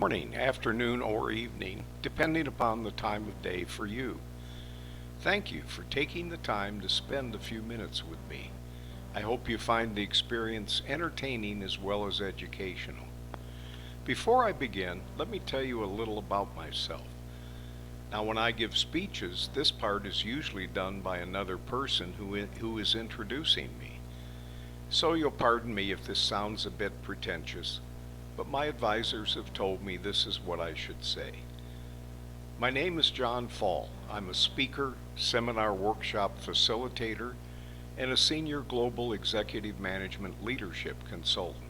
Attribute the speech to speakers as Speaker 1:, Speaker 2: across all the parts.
Speaker 1: Morning, afternoon, or evening, depending upon the time of day for you. Thank you for taking the time to spend a few minutes with me. I hope you find the experience entertaining as well as educational. Before I begin, let me tell you a little about myself. Now, when I give speeches, this part is usually done by another person who is introducing me. So you'll pardon me if this sounds a bit pretentious, but my advisors have told me this is what I should say. My name is John Fall. I'm a speaker, seminar workshop facilitator, and a senior global executive management leadership consultant.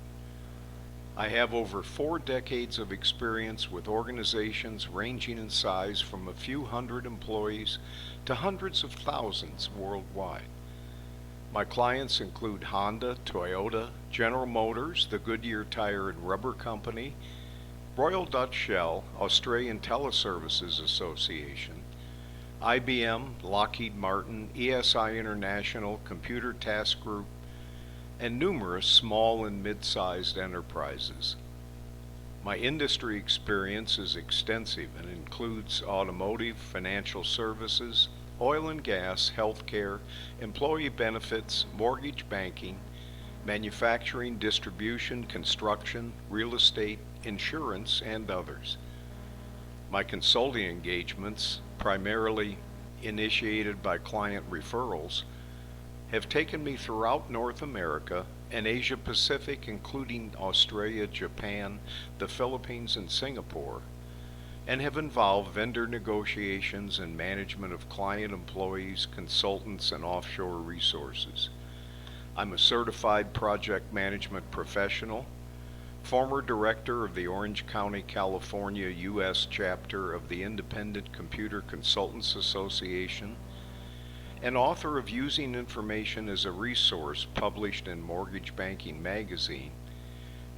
Speaker 1: I have over 4 decades of experience with organizations ranging in size from a few hundred employees to hundreds of thousands worldwide. My clients include Honda, Toyota, General Motors, the Goodyear Tire and Rubber Company, Royal Dutch Shell, Australian Teleservices Association, IBM, Lockheed Martin, ESI International, Computer Task Group, and numerous small and mid-sized enterprises. My industry experience is extensive and includes automotive, financial services, oil and gas, healthcare, employee benefits, mortgage banking, manufacturing, distribution, construction, real estate, insurance, and others. My consulting engagements, primarily initiated by client referrals, have taken me throughout North America and Asia Pacific, including Australia, Japan, the Philippines, and Singapore, and have involved vendor negotiations and management of client employees, consultants, and offshore resources. I'm a certified project management professional, former director of the Orange County, California, U.S. chapter of the Independent Computer Consultants Association, and author of Using Information as a Resource published in Mortgage Banking Magazine,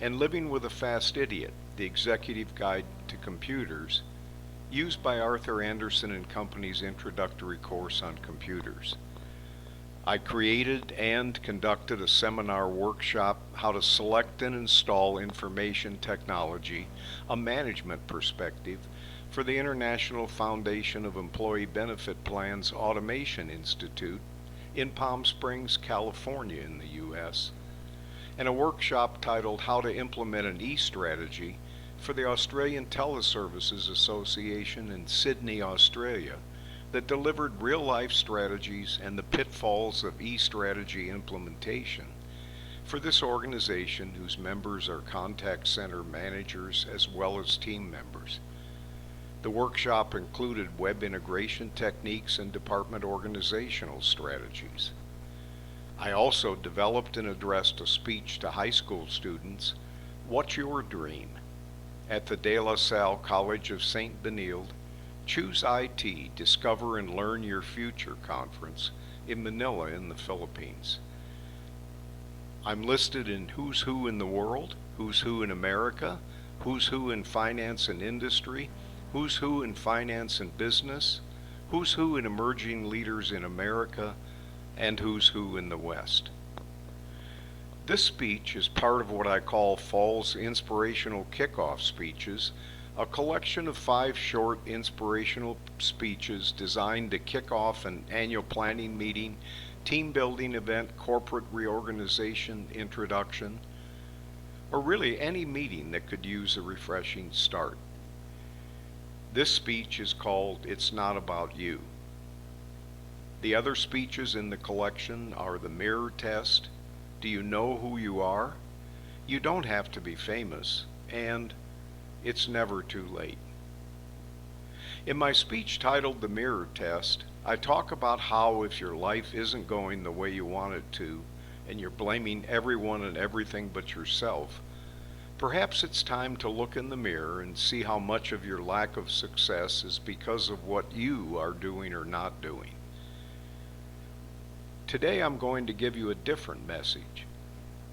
Speaker 1: and Living with a Fast Idiot, the Executive Guide to Computers, used by Arthur Andersen and Company's introductory course on computers. I created and conducted a seminar workshop, How to Select and Install Information Technology, a Management Perspective, for the International Foundation of Employee Benefit Plans Automation Institute in Palm Springs, California in the U.S., and a workshop titled How to Implement an E-Strategy for the Australian Teleservices Association in Sydney, Australia, that delivered real-life strategies and the pitfalls of e-strategy implementation for this organization whose members are contact center managers as well as team members. The workshop included web integration techniques and department organizational strategies. I also developed and addressed a speech to high school students, What's Your Dream?, at the De La Salle College of St. Benilde Choose IT, Discover and Learn Your Future conference in Manila in the Philippines. I'm listed in Who's Who in the World, Who's Who in America, Who's Who in Finance and Industry, Who's Who in Finance and Business, Who's Who in Emerging Leaders in America, and Who's Who in the West. This speech is part of what I call Fall's Inspirational Kickoff Speeches, a collection of 5 short inspirational speeches designed to kick off an annual planning meeting, team building event, corporate reorganization introduction, or really any meeting that could use a refreshing start. This speech is called It's Not About You. The other speeches in the collection are The Mirror Test, Do You Know Who You Are? You Don't Have to Be Famous, and It's Never Too Late. In my speech titled The Mirror Test, I talk about how if your life isn't going the way you want it to, and you're blaming everyone and everything but yourself, perhaps it's time to look in the mirror and see how much of your lack of success is because of what you are doing or not doing. Today I'm going to give you a different message.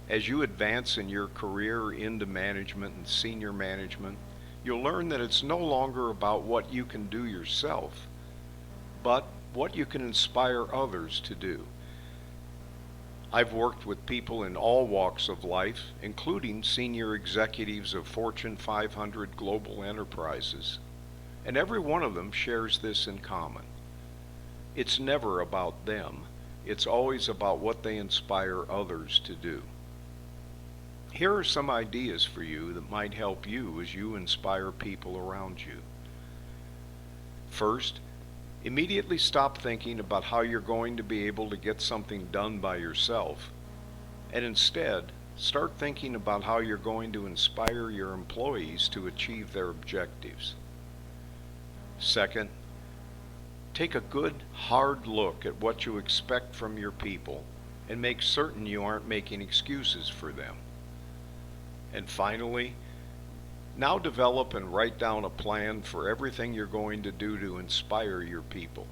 Speaker 1: As you advance in your career into management and senior management, you'll learn that it's no longer about what you can do yourself, but what you can inspire others to do. I've worked with people in all walks of life, including senior executives of Fortune 500 global enterprises, and every one of them shares this in common. It's never about them, it's always about what they inspire others to do. Here are some ideas for you that might help you as you inspire people around you. First, immediately stop thinking about how you're going to be able to get something done by yourself, and instead, start thinking about how you're going to inspire your employees to achieve their objectives. Second, take a good, hard look at what you expect from your people and make certain you aren't making excuses for them. And finally, now develop and write down a plan for everything you're going to do to inspire your people.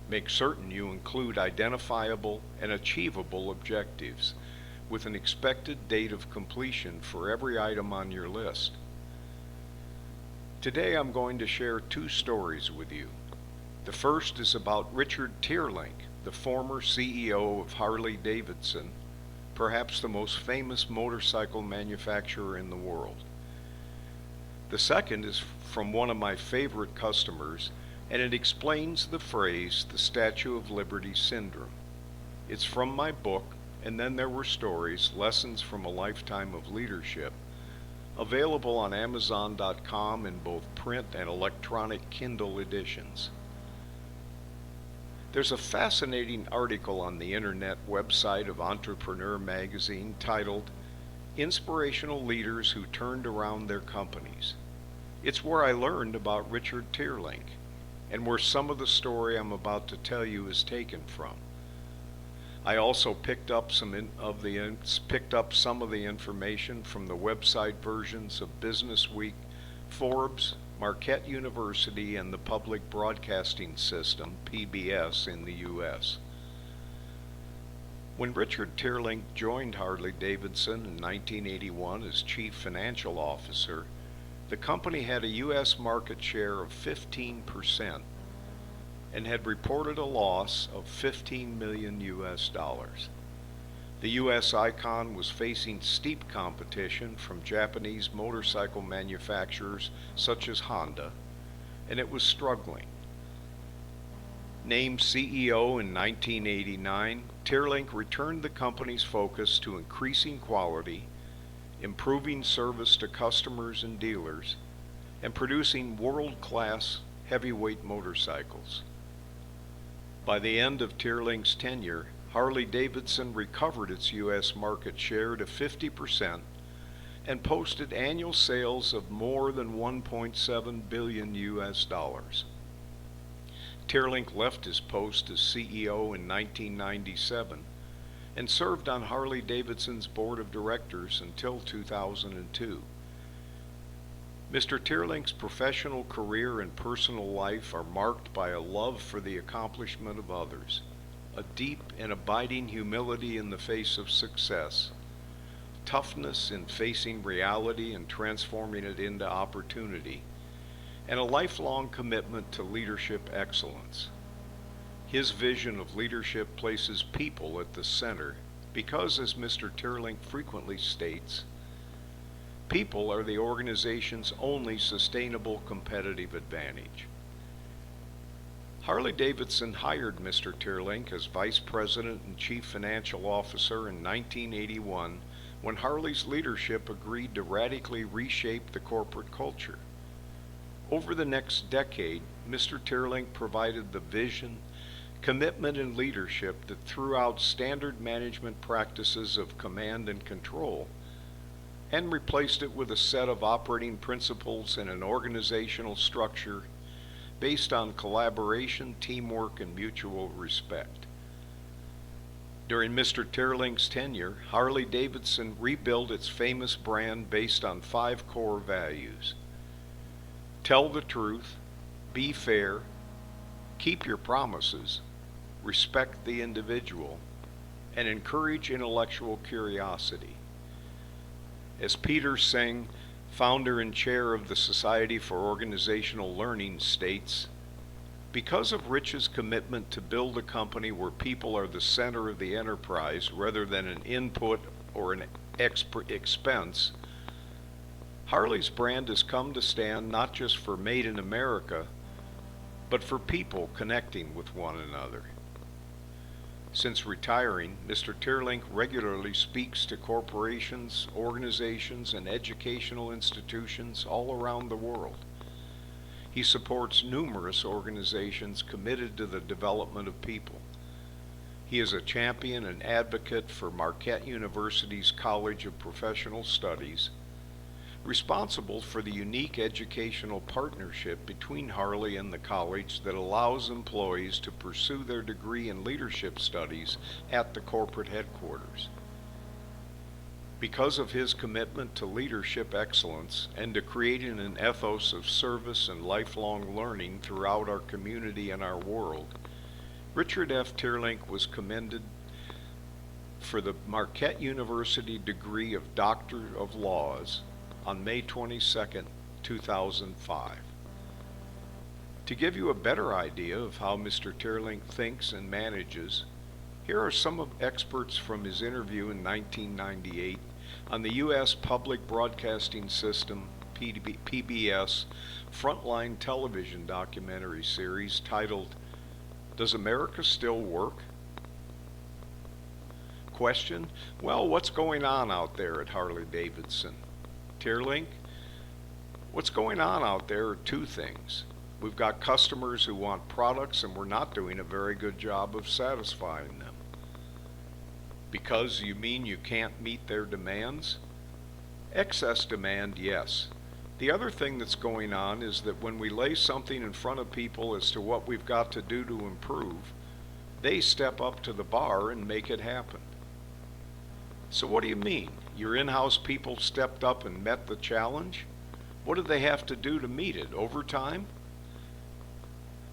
Speaker 1: Make certain you include identifiable and achievable objectives with an expected date of completion for every item on your list. Today I'm going to share two stories with you. The first is about Richard Teerlink, the former CEO of Harley-Davidson, perhaps the most famous motorcycle manufacturer in the world. The second is from one of my favorite customers, and it explains the phrase, the Statue of Liberty syndrome. It's from my book, And Then There Were Stories, Lessons from a Lifetime of Leadership, available on Amazon.com in both print and electronic Kindle editions. There's a fascinating article on the internet website of Entrepreneur Magazine titled Inspirational Leaders Who Turned Around Their Companies. It's where I learned about Richard Teerlink, and where some of the story I'm about to tell you is taken from. I also picked up some of the information from the website versions of Businessweek, Forbes, Marquette University, and the Public Broadcasting System, PBS, in the U.S. When Richard Teerlink joined Harley-Davidson in 1981 as Chief Financial Officer, the company had a U.S. market share of 15% and had reported a loss of $15 million US. The U.S. icon was facing steep competition from Japanese motorcycle manufacturers such as Honda, and it was struggling. Named CEO in 1989, Teerlink returned the company's focus to increasing quality, improving service to customers and dealers, and producing world-class heavyweight motorcycles. By the end of Teerlink's tenure, Harley-Davidson recovered its U.S. market share to 50% and posted annual sales of more than $1.7 billion US. Teerlink left his post as CEO in 1997 and served on Harley-Davidson's board of directors until 2002. Mr. Teerlink's professional career and personal life are marked by a love for the accomplishment of others, a deep and abiding humility in the face of success, toughness in facing reality and transforming it into opportunity, and a lifelong commitment to leadership excellence. His vision of leadership places people at the center because, as Mr. Teerlink frequently states, people are the organization's only sustainable competitive advantage. Harley-Davidson hired Mr. Teerlink as Vice President and Chief Financial Officer in 1981 when Harley's leadership agreed to radically reshape the corporate culture. Over the next decade, Mr. Teerlink provided the vision, commitment, and leadership that threw out standard management practices of command and control and replaced it with a set of operating principles and an organizational structure based on collaboration, teamwork, and mutual respect. During Mr. Teerlink's tenure, Harley-Davidson rebuilt its famous brand based on 5 core values: tell the truth, be fair, keep your promises, respect the individual, and encourage intellectual curiosity. As Peter Singh, founder and chair of the Society for Organizational Learning, states, Because of Rich's commitment to build a company where people are the center of the enterprise rather than an input or an expense, Harley's brand has come to stand not just for Made in America, but for people connecting with one another. Since retiring, Mr. Teerlink regularly speaks to corporations, organizations, and educational institutions all around the world. He supports numerous organizations committed to the development of people. He is a champion and advocate for Marquette University's College of Professional Studies, responsible for the unique educational partnership between Harley and the college that allows employees to pursue their degree in leadership studies at the corporate headquarters. Because of his commitment to leadership excellence and to creating an ethos of service and lifelong learning throughout our community and our world, Richard F. Teerlink was commended for the Marquette University degree of Doctor of Laws on May 22, 2005. To give you a better idea of how Mr. Teerlink thinks and manages, here are some of experts from his interview in 1998 on the U.S. Public Broadcasting System, PBS, Frontline television documentary series titled, "Does America Still Work?" Question: well, what's going on out there at Harley-Davidson? Teerlink: what's going on out there are two things. We've got customers who want products and we're not doing a very good job of satisfying them. Because you mean you can't meet their demands? Excess demand, yes. The other thing that's going on is that when we lay something in front of people as to what we've got to do to improve, they step up to the bar and make it happen. So what do you mean? Your in-house people stepped up and met the challenge? What did they have to do to meet it? Overtime?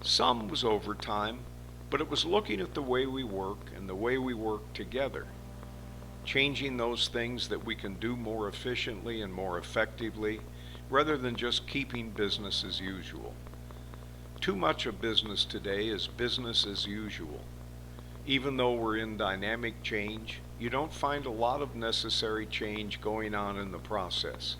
Speaker 1: Some was overtime, but it was looking at the way we work and the way we work together, changing those things that we can do more efficiently and more effectively, rather than just keeping business as usual. Too much of business today is business as usual. Even though we're in dynamic change, you don't find a lot of necessary change going on in the process.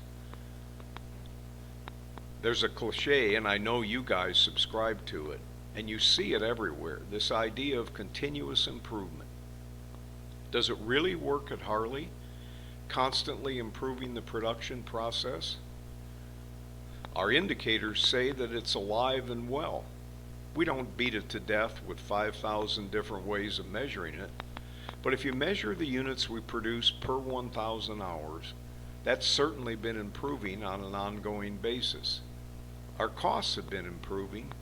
Speaker 1: There's a cliche, and I know you guys subscribe to it, and you see it everywhere, this idea of continuous improvement. Does it really work at Harley? Constantly improving the production process? Our indicators say that it's alive and well. We don't beat it to death with 5,000 different ways of measuring it, but if you measure the units we produce per 1,000 hours, that's certainly been improving on an ongoing basis. Our costs have been improving.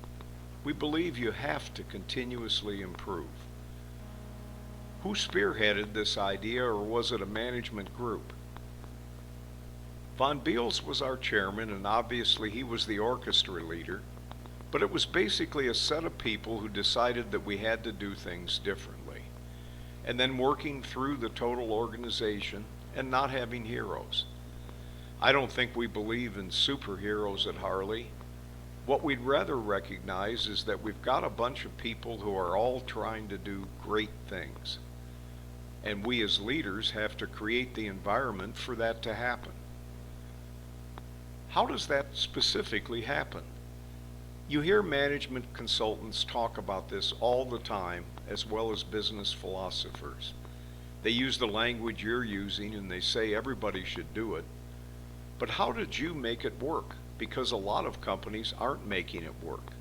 Speaker 1: We believe you have to continuously improve. Who spearheaded this idea, or was it a management group? Von Beals was our chairman, and obviously he was the orchestra leader, but it was basically a set of people who decided that we had to do things differently, and then working through the total organization and not having heroes. I don't think we believe in superheroes at Harley. What we'd rather recognize is that we've got a bunch of people who are all trying to do great things, and we as leaders have to create the environment for that to happen. How does that specifically happen? You hear management consultants talk about this all the time, as well as business philosophers. They use the language you're using and they say everybody should do it. But how did you make it work? Because a lot of companies aren't making it work.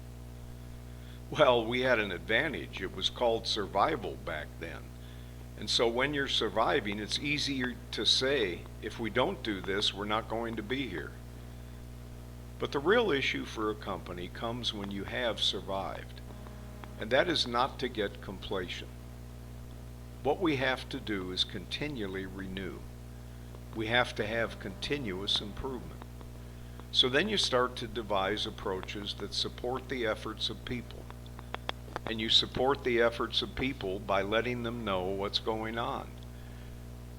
Speaker 1: Well, we had an advantage. It was called survival back then. And so when you're surviving, it's easier to say, if we don't do this, we're not going to be here. But the real issue for a company comes when you have survived, and that is not to get complacent. What we have to do is continually renew. We have to have continuous improvement. So then you start to devise approaches that support the efforts of people. And you support the efforts of people by letting them know what's going on.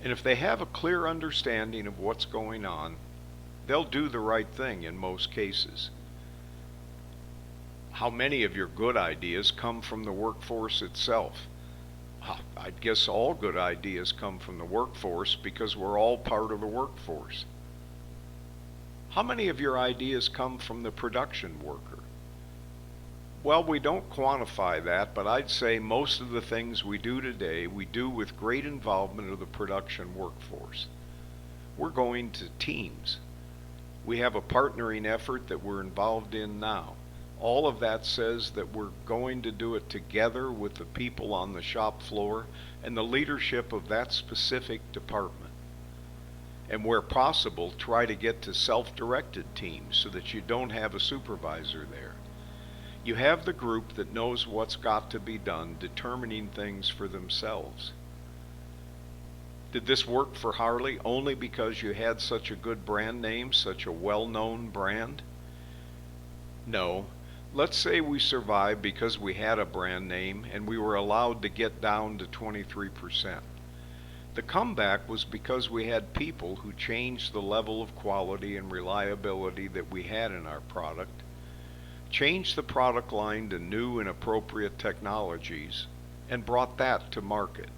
Speaker 1: And if they have a clear understanding of what's going on, they'll do the right thing in most cases. How many of your good ideas come from the workforce itself? I guess all good ideas come from the workforce because we're all part of the workforce. How many of your ideas come from the production worker? Well, we don't quantify that, but I'd say most of the things we do today, we do with great involvement of the production workforce. We're going to teams. We have a partnering effort that we're involved in now. All of that says that we're going to do it together with the people on the shop floor and the leadership of that specific department. And where possible, try to get to self-directed teams so that you don't have a supervisor there. You have the group that knows what's got to be done, determining things for themselves. Did this work for Harley only because you had such a good brand name, such a well-known brand? No. Let's say we survived because we had a brand name and we were allowed to get down to 23%. The comeback was because we had people who changed the level of quality and reliability that we had in our product, changed the product line to new and appropriate technologies, and brought that to market.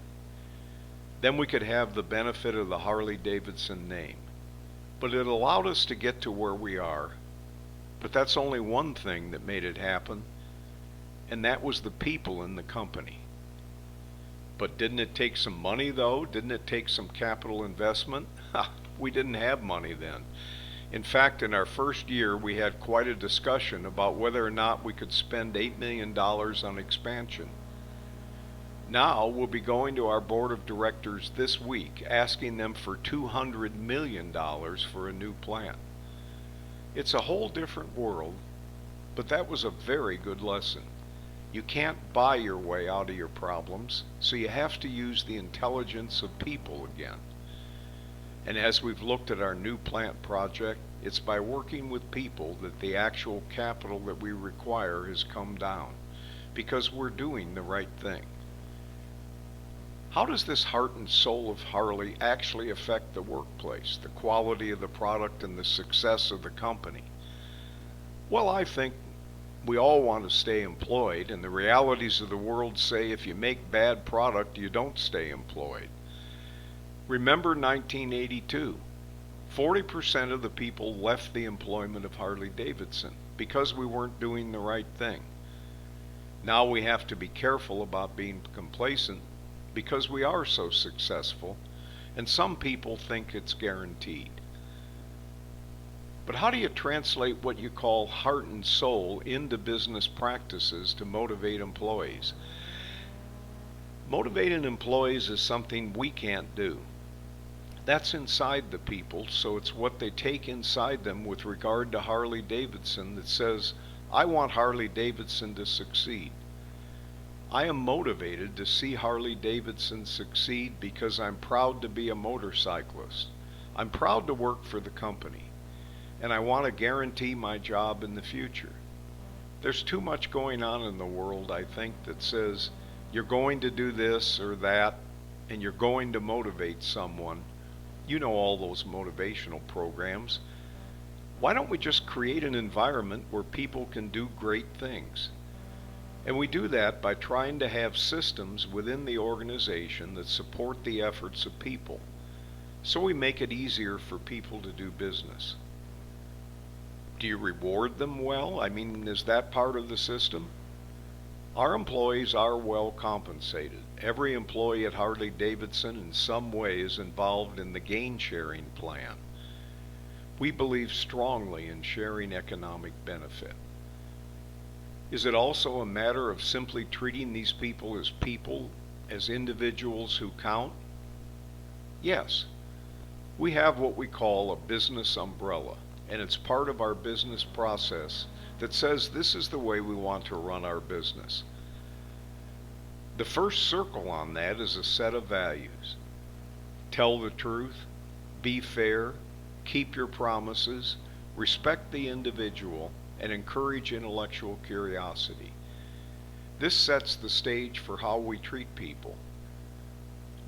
Speaker 1: Then we could have the benefit of the Harley-Davidson name. But it allowed us to get to where we are. But that's only one thing that made it happen, and that was the people in the company. But didn't it take some money though? Didn't it take some capital investment? We didn't have money then. In fact, in our first year, we had quite a discussion about whether or not we could spend $8 million on expansion. Now we'll be going to our board of directors this week, asking them for $200 million for a new plant. It's a whole different world, but that was a very good lesson. You can't buy your way out of your problems, so you have to use the intelligence of people again. And as we've looked at our new plant project, it's by working with people that the actual capital that we require has come down, because we're doing the right thing. How does this heart and soul of Harley actually affect the workplace, the quality of the product, and the success of the company? Well, I think we all want to stay employed, and the realities of the world say if you make bad product, you don't stay employed. Remember 1982. 40% of the people left the employment of Harley-Davidson because we weren't doing the right thing. Now we have to be careful about being complacent because we are so successful, and some people think it's guaranteed. But how do you translate what you call heart and soul into business practices to motivate employees? Motivating employees is something we can't do. That's inside the people, so it's what they take inside them with regard to Harley-Davidson that says, I want Harley-Davidson to succeed. I am motivated to see Harley-Davidson succeed because I'm proud to be a motorcyclist. I'm proud to work for the company, and I want to guarantee my job in the future. There's too much going on in the world, I think, that says you're going to do this or that, and you're going to motivate someone. You know all those motivational programs. Why don't we just create an environment where people can do great things? And we do that by trying to have systems within the organization that support the efforts of people. So we make it easier for people to do business. Do you reward them well? I mean, is that part of the system? Our employees are well compensated. Every employee at Harley-Davidson in some way is involved in the gain sharing plan. We believe strongly in sharing economic benefit. Is it also a matter of simply treating these people, as individuals who count? Yes. We have what we call a business umbrella, and it's part of our business process that says this is the way we want to run our business. The first circle on that is a set of values. Tell the truth, be fair, keep your promises, respect the individual, and encourage intellectual curiosity. This sets the stage for how we treat people.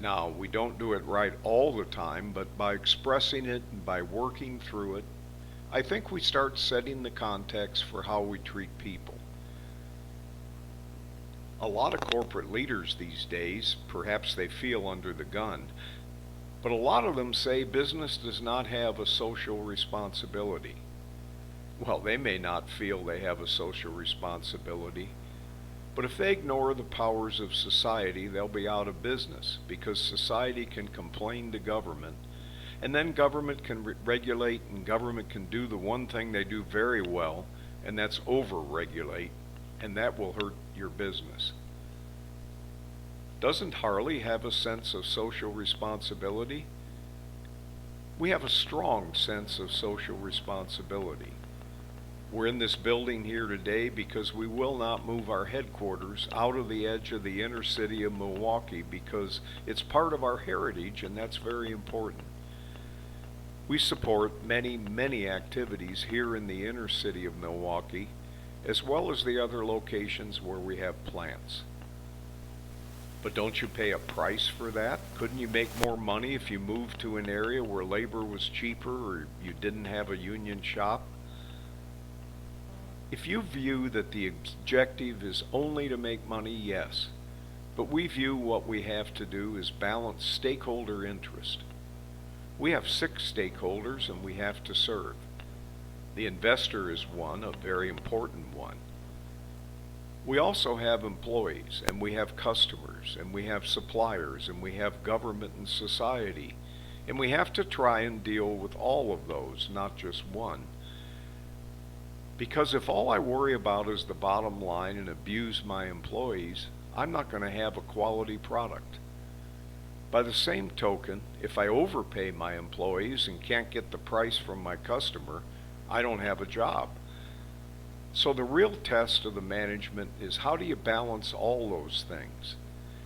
Speaker 1: Now, we don't do it right all the time, but by expressing it and by working through it, I think we start setting the context for how we treat people. A lot of corporate leaders these days, perhaps they feel under the gun, but a lot of them say business does not have a social responsibility. Well, they may not feel they have a social responsibility, but if they ignore the powers of society, they'll be out of business because society can complain to government, and then government can regulate, and government can do the one thing they do very well, and that's over-regulate, and that will hurt your business. Doesn't Harley have a sense of social responsibility? We have a strong sense of social responsibility. We're in this building here today because we will not move our headquarters out of the edge of the inner city of Milwaukee because it's part of our heritage, and that's very important. We support many, many activities here in the inner city of Milwaukee, as well as the other locations where we have plants. But don't you pay a price for that? Couldn't you make more money if you moved to an area where labor was cheaper or you didn't have a union shop? If you view that the objective is only to make money, yes. But we view what we have to do is balance stakeholder interest. We have 6 stakeholders and we have to serve. The investor is one, a very important one. We also have employees, and we have customers, and we have suppliers, and we have government and society. And we have to try and deal with all of those, not just one. Because if all I worry about is the bottom line and abuse my employees, I'm not going to have a quality product. By the same token, if I overpay my employees and can't get the price from my customer, I don't have a job. So the real test of the management is how do you balance all those things?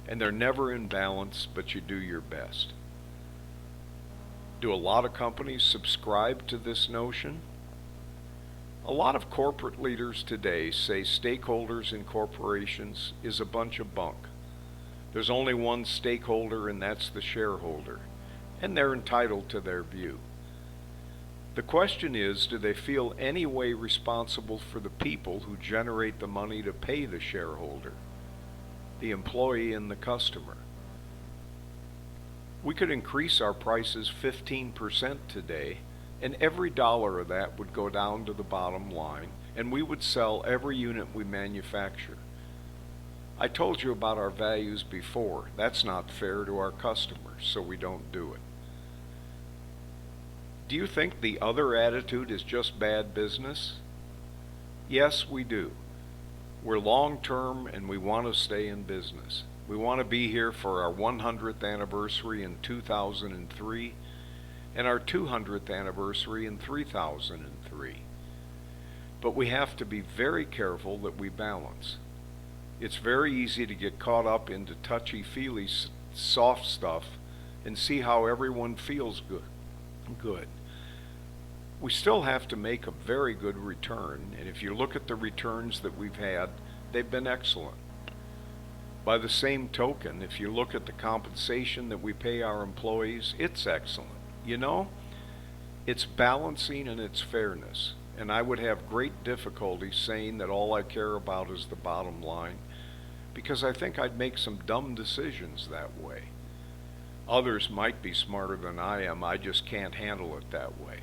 Speaker 1: And they're never in balance, but you do your best. Do a lot of companies subscribe to this notion? A lot of corporate leaders today say stakeholders in corporations is a bunch of bunk. There's only one stakeholder, and that's the shareholder, and they're entitled to their view. The question is, do they feel any way responsible for the people who generate the money to pay the shareholder, the employee and the customer? We could increase our prices 15% today, and every dollar of that would go down to the bottom line, and we would sell every unit we manufacture. I told you about our values before. That's not fair to our customers, so we don't do it. Do you think the other attitude is just bad business? Yes, we do. We're long-term and we want to stay in business. We want to be here for our 100th anniversary in 2003 and our 200th anniversary in 3003. But we have to be very careful that we balance. It's very easy to get caught up into touchy-feely soft stuff and see how everyone feels good. We still have to make a very good return, and if you look at the returns that we've had, they've been excellent. By the same token, if you look at the compensation that we pay our employees, it's excellent. You know, it's balancing and it's fairness, and I would have great difficulty saying that all I care about is the bottom line, because I think I'd make some dumb decisions that way. Others might be smarter than I am, I just can't handle it that way.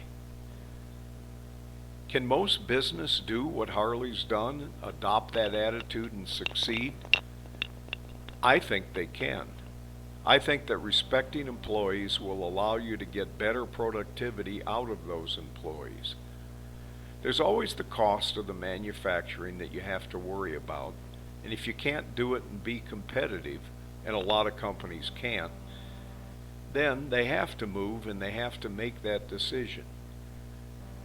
Speaker 1: Can most business do what Harley's done, adopt that attitude and succeed? I think they can. I think that respecting employees will allow you to get better productivity out of those employees. There's always the cost of the manufacturing that you have to worry about, and if you can't do it and be competitive, and a lot of companies can't, then they have to move and they have to make that decision.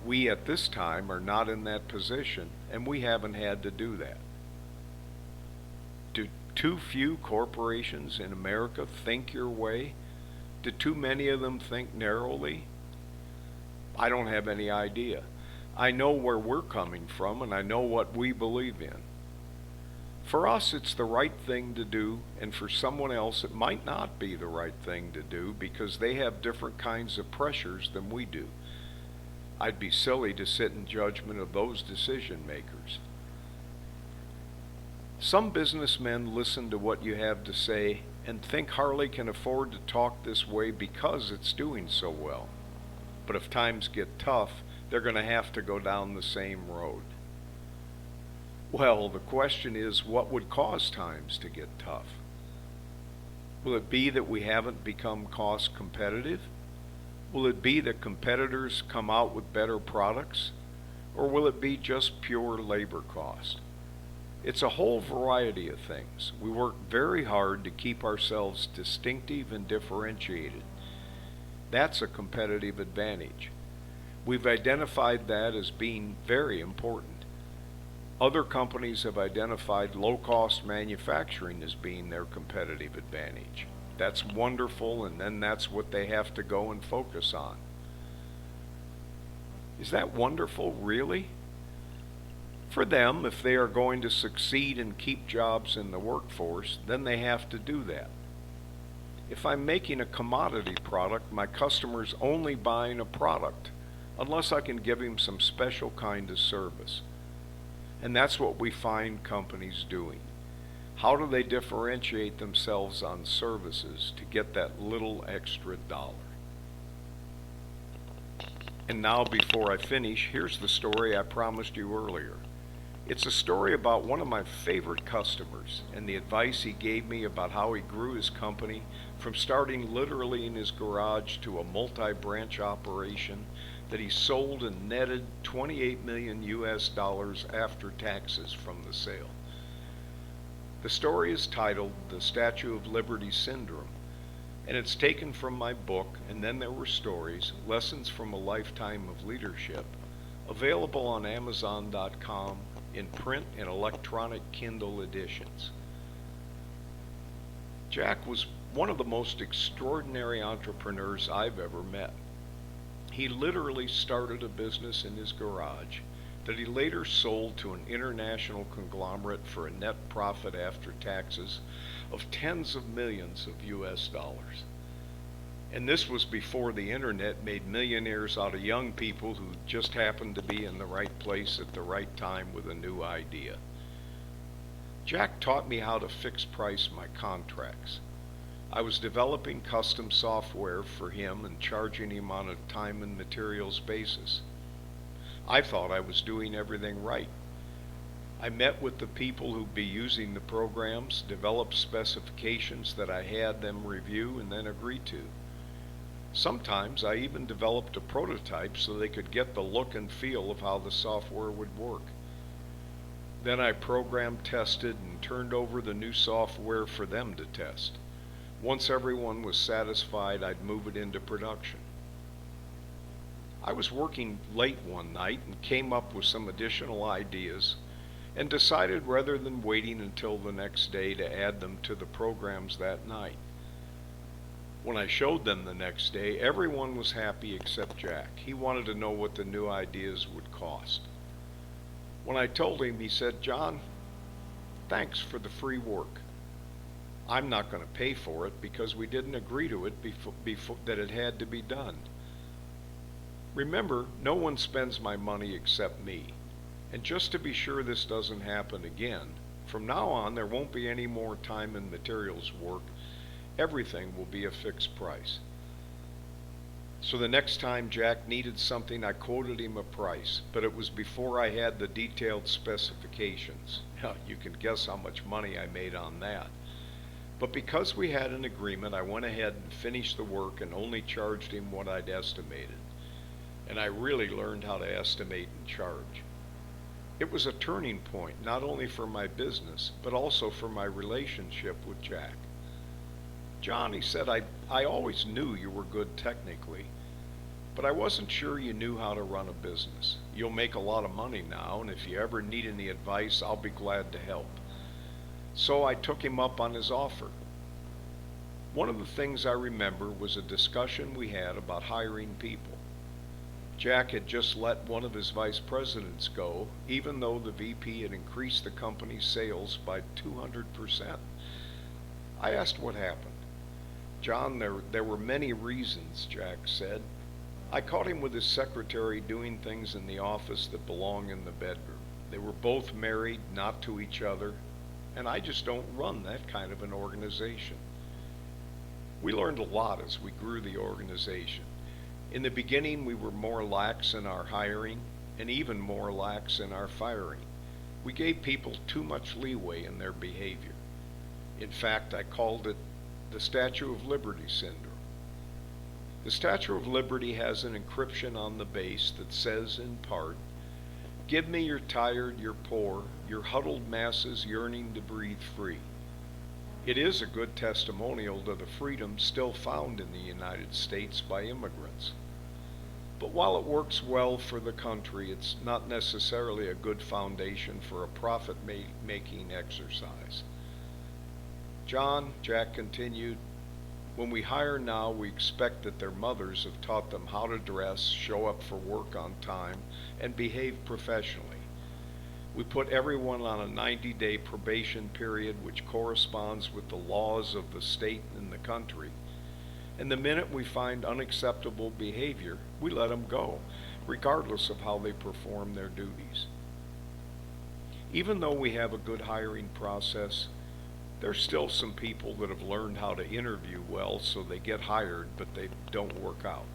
Speaker 1: We at this time are not in that position, and we haven't had to do that. Do too few corporations in America think your way? Do too many of them think narrowly? I don't have any idea. I know where we're coming from, and I know what we believe in. For us, it's the right thing to do, and for someone else, it might not be the right thing to do because they have different kinds of pressures than we do. I'd be silly to sit in judgment of those decision makers. Some businessmen listen to what you have to say and think Harley can afford to talk this way because it's doing so well. But if times get tough, they're going to have to go down the same road. Well, the question is, what would cause times to get tough? Will it be that we haven't become cost competitive? Will it be that competitors come out with better products? Or will it be just pure labor cost? It's a whole variety of things. We work very hard to keep ourselves distinctive and differentiated. That's a competitive advantage. We've identified that as being very important. Other companies have identified low-cost manufacturing as being their competitive advantage. That's wonderful, and then that's what they have to go and focus on. Is that wonderful, really? For them, if they are going to succeed and keep jobs in the workforce, then they have to do that. If I'm making a commodity product, my customer's only buying a product, unless I can give him some special kind of service. And that's what we find companies doing. How do they differentiate themselves on services to get that little extra dollar? And now, before I finish, here's the story I promised you earlier. It's a story about one of my favorite customers and the advice he gave me about how he grew his company from starting literally in his garage to a multi-branch operation that he sold and netted 28 million US dollars after taxes from the sale. The story is titled The Statue of Liberty Syndrome, and it's taken from my book, And Then There Were Stories, Lessons from a Lifetime of Leadership, available on Amazon.com in print and electronic Kindle editions. Jack was one of the most extraordinary entrepreneurs I've ever met. He literally started a business in his garage that he later sold to an international conglomerate for a net profit after taxes of tens of millions of US dollars. And this was before the internet made millionaires out of young people who just happened to be in the right place at the right time with a new idea. Jack taught me how to fix price my contracts. I was developing custom software for him and charging him on a time and materials basis. I thought I was doing everything right. I met with the people who'd be using the programs, developed specifications that I had them review and then agree to. Sometimes I even developed a prototype so they could get the look and feel of how the software would work. Then I programmed, tested, and turned over the new software for them to test. Once everyone was satisfied, I'd move it into production. I was working late one night and came up with some additional ideas and decided rather than waiting until the next day to add them to the programs that night. When I showed them the next day, everyone was happy except Jack. He wanted to know what the new ideas would cost. When I told him, he said, "John, thanks for the free work. I'm not going to pay for it because we didn't agree to it before that it had to be done. Remember, no one spends my money except me. And just to be sure this doesn't happen again, from now on there won't be any more time and materials work. Everything will be a fixed price." So the next time Jack needed something, I quoted him a price, but it was before I had the detailed specifications. You can guess how much money I made on that. But because we had an agreement, I went ahead and finished the work and only charged him what I'd estimated. And I really learned how to estimate and charge. It was a turning point, not only for my business, but also for my relationship with Jack. "John," he said, I always knew you were good technically, but I wasn't sure you knew how to run a business. You'll make a lot of money now, and if you ever need any advice, I'll be glad to help." So I took him up on his offer. One of the things I remember was a discussion we had about hiring people. Jack had just let one of his vice presidents go, even though the VP had increased the company's sales by 200%. I asked what happened. "John, there were many reasons," Jack said. "I caught him with his secretary doing things in the office that belong in the bedroom. They were both married, not to each other, and I just don't run that kind of an organization. We learned a lot as we grew the organization. In the beginning, we were more lax in our hiring and even more lax in our firing. We gave people too much leeway in their behavior. In fact, I called it the Statue of Liberty syndrome. The Statue of Liberty has an encryption on the base that says, in part, "Give me your tired, your poor, your huddled masses yearning to breathe free." It is a good testimonial to the freedom still found in the United States by immigrants. But while it works well for the country, it's not necessarily a good foundation for a profit-making exercise. Jack continued, "When we hire now, we expect that their mothers have taught them how to dress, show up for work on time, and behave professionally. We put everyone on a 90-day probation period which corresponds with the laws of the state and the country. And the minute we find unacceptable behavior, we let them go, regardless of how they perform their duties. Even though we have a good hiring process, there's still some people that have learned how to interview well so they get hired, but they don't work out.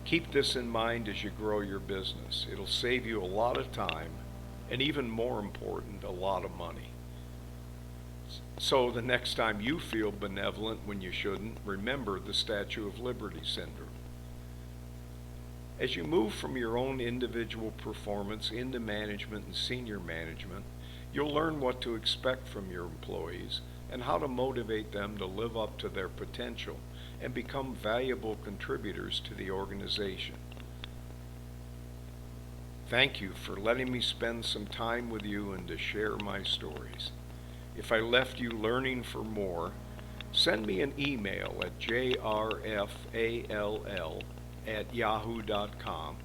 Speaker 1: Keep this in mind as you grow your business. It'll save you a lot of time, and even more important, a lot of money. So the next time you feel benevolent when you shouldn't, remember the Statue of Liberty syndrome. As you move from your own individual performance into management and senior management, you'll learn what to expect from your employees and how to motivate them to live up to their potential and become valuable contributors to the organization. Thank you for letting me spend some time with you and to share my stories. If I left you learning for more, send me an email at jrfall@yahoo.com,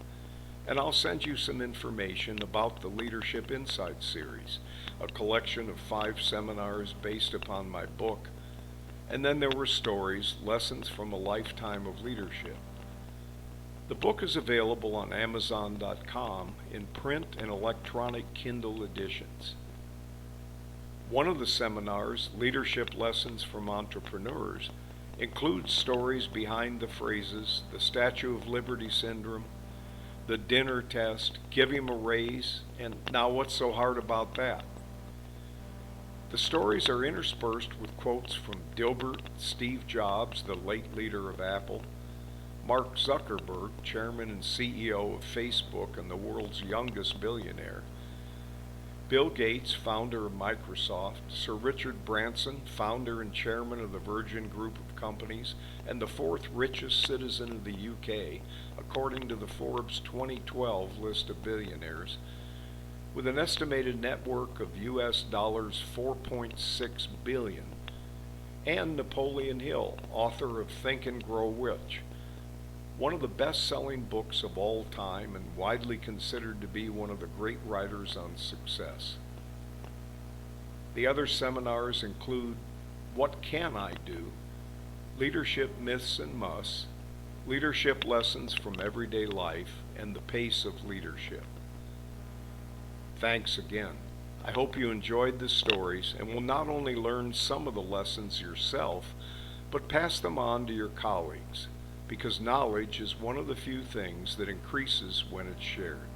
Speaker 1: and I'll send you some information about the Leadership Insights series, a collection of 5 seminars based upon my book, and then there were stories, lessons from a lifetime of leadership. The book is available on Amazon.com in print and electronic Kindle editions. One of the seminars, Leadership Lessons from Entrepreneurs, includes stories behind the phrases the Statue of Liberty syndrome, the dinner test, give him a raise, and now what's so hard about that? The stories are interspersed with quotes from Dilbert, Steve Jobs, the late leader of Apple, Mark Zuckerberg, chairman and CEO of Facebook and the world's youngest billionaire, Bill Gates, founder of Microsoft, Sir Richard Branson, founder and chairman of the Virgin Group of Companies and the 4th richest citizen of the UK, according to the Forbes 2012 list of billionaires, with an estimated net worth of US dollars 4.6 billion, and Napoleon Hill, author of Think and Grow Rich, one of the best-selling books of all time and widely considered to be one of the great writers on success. The other seminars include What Can I Do?, Leadership Myths and Musts, Leadership Lessons from Everyday Life, and The Pace of Leadership. Thanks again. I hope you enjoyed the stories and will not only learn some of the lessons yourself, but pass them on to your colleagues, because knowledge is one of the few things that increases when it's shared.